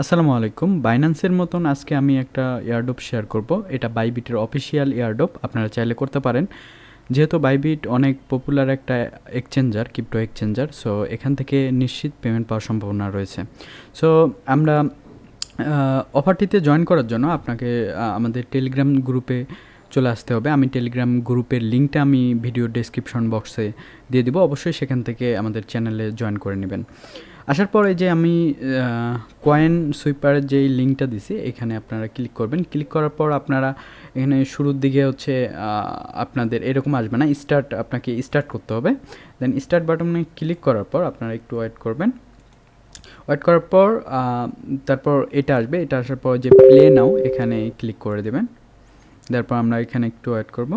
আসসালামু আলাইকুম। বাইন্যান্সের মতন আজকে আমি একটা এয়ারড্রপ শেয়ার করব। এটা বাইবিটের অফিসিয়াল এয়ারড্রপ, আপনারা চাইলে করতে পারেন। যেহেতু বাইবিট অনেক পপুলার একটা এক্সচেঞ্জার, ক্রিপ্টো এক্সচেঞ্জার, সো এখান থেকে নিশ্চিত পেমেন্ট পাওয়ার সম্ভাবনা রয়েছে। সো আমরা অফারটিতে জয়েন করার জন্য আপনাকে আমাদের টেলিগ্রাম গ্রুপে চলে আসতে হবে। আমি টেলিগ্রাম গ্রুপের লিঙ্কটা আমি ভিডিও ডেসক্রিপশন বক্সে দিয়ে দিব, অবশ্যই সেখান থেকে আমাদের চ্যানেলে জয়েন করে নেবেন। আসার পরে যে আমি কয়েন সুইপারের যেই লিঙ্কটা দিছি এখানে আপনারা ক্লিক করবেন। ক্লিক করার পর আপনারা এখানে শুরুর দিকে হচ্ছে আপনাদের এরকম আসবে না, আপনাকে স্টার্ট করতে হবে। দেন স্টার্ট বাটনে ক্লিক করার পর আপনারা একটু ওয়েট করবেন। ওয়েট করার পর তারপর এটা আসবে। এটা আসার পর যে প্লে নাও এখানে ক্লিক করে দেবেন। তারপর আমরা এখানে একটু ওয়েট করব।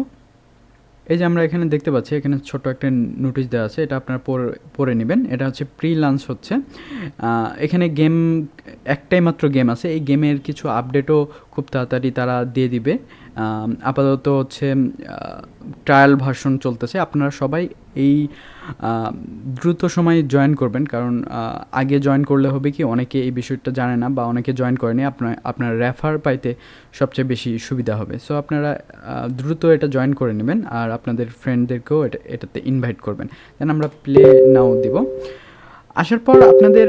এই যে আমরা এখানে দেখতে পাচ্ছি, এখানে ছোট একটা নোটিশ দেওয়া আছে, এটা আপনারা পড়ে নেবেন। এটা হচ্ছে প্রি লঞ্চ হচ্ছে। এখানে একটাই মাত্র গেম আছে। এই গেমের কিছু আপডেটও খুব তাড়াতাড়ি তারা দিয়ে দিবে। আপাতত হচ্ছে ট্রায়াল ভার্সন চলতেছে। আপনারা সবাই এই দ্রুত সময়ে জয়েন করবেন, কারণ আগে জয়েন করলে হবে কি, অনেকে এই বিষয়টা জানে না বা অনেকে জয়েন করেনি, আপনার রেফার পাইতে সবচেয়ে বেশি সুবিধা হবে। সো আপনারা দ্রুত এটা জয়েন করে নেবেন আর আপনাদের ফ্রেন্ডদেরকেও এটাতে ইনভাইট করবেন। দেন আমরা প্লে নাও দিব। আসার পর আপনাদের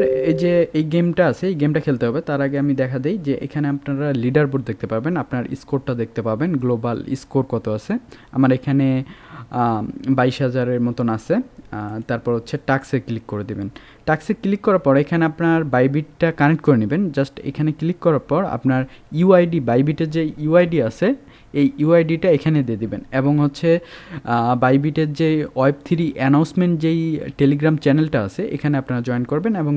এই গেমটা আছে, এই গেমটা খেলতে হবে। তার আগে আমি দেখা দিই যে এখানে আপনারা লিডার বোর্ড দেখতে পাবেন, আপনার স্কোরটা দেখতে পাবেন, গ্লোবাল স্কোর কত আছে। আমার এখানে 22,000-এর মতন আছে। তারপর হচ্ছে টাক্সে ক্লিক করে দেবেন। টাক্সে ক্লিক করার পর এখানে আপনার বাইবিটটা কানেক্ট করে নেবেন। জাস্ট এখানে ক্লিক করার পর আপনার ইউআইডি, বাইবিটের যে ইউআইডি আছে এই ইউআইডিটা এখানে দিয়ে দিবেন। এবং হচ্ছে বাইবিটের যে ওয়েব3 অ্যানাউন্সমেন্ট যেই টেলিগ্রাম চ্যানেলটা আছে এখানে আপনারা জয়েন করবেন, এবং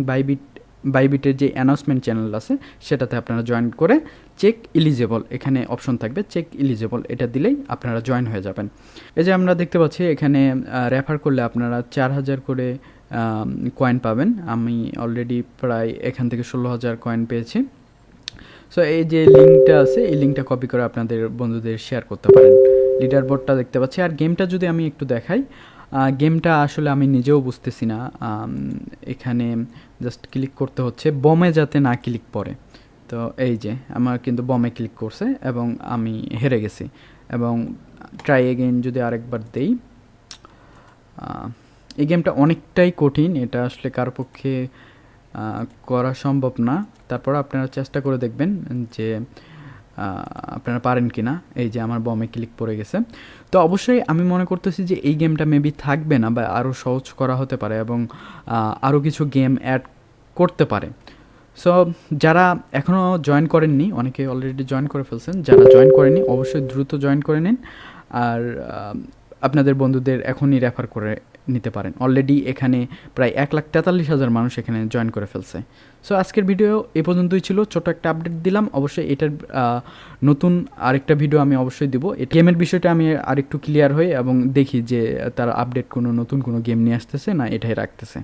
বাইবিটের যে অ্যানাউন্সমেন্ট চ্যানেল আছে সেটাতে আপনারা জয়েন করে চেক ইলিজেবল এখানে অপশন থাকবে, চেক ইলিজেবল এটা দিলেই আপনারা জয়েন হয়ে যাবেন। এই যে আমরা দেখতে পাচ্ছি এখানে রেফার করলে আপনারা 4,000 করে কয়েন পাবেন। আমি অলরেডি প্রায় এখান থেকে 16,000 কয়েন পেয়েছি। সো এই যে লিঙ্কটা আছে এই লিঙ্কটা কপি করে আপনাদের বন্ধুদের শেয়ার করতে পারেন। লিডার বোর্ডটা দেখতে পাচ্ছি। আর গেমটা যদি আমি একটু দেখাই, গেমটা আসলে আমি নিজেও বুঝতেছি না। এখানে জাস্ট ক্লিক করতে হচ্ছে, বমে যাতে না ক্লিক পড়ে। তো এই যে আমার কিন্তু বমে ক্লিক করছে এবং আমি হেরে গেছি। এবং ট্রাই এগেইন যদি আরেকবার দেই। এই গেমটা অনেকটাই কঠিন, এটা আসলে কারো পক্ষে করা সম্ভব না। তারপর আপনারা চেষ্টা করে দেখবেন যে আপনারা পারেন কি না। এই যে আমার বমে ক্লিক পড়ে গেছে। তো অবশ্যই আমি মনে করতেছি যে এই গেমটা মেবি থাকবে না বা আরও সহজ করা হতে পারে এবং আরও কিছু গেম অ্যাড করতে পারে। সো যারা এখনও জয়েন করেননি, অনেকে অলরেডি জয়েন করে ফেলছেন, যারা জয়েন করেননি অবশ্যই দ্রুত জয়েন করে নিন। আর আপনাদের বন্ধুদের এখনই রেফার করে নিতে পারেন। অলরেডি এখানে প্রায় 1,43,000 মানুষ এখানে জয়েন করে ফেলছে। সো আজকের ভিডিও এ পর্যন্তই ছিল, ছোট একটা আপডেট দিলাম। অবশ্যই এটার নতুন আরেকটা ভিডিও আমি অবশ্যই দিব। গেমের বিষয়টা আমি আরেকটু ক্লিয়ার হই এবং দেখি যে তারা আপডেট নতুন কোনো গেম নিয়ে আসতেছে না এটাই রাখতেছে।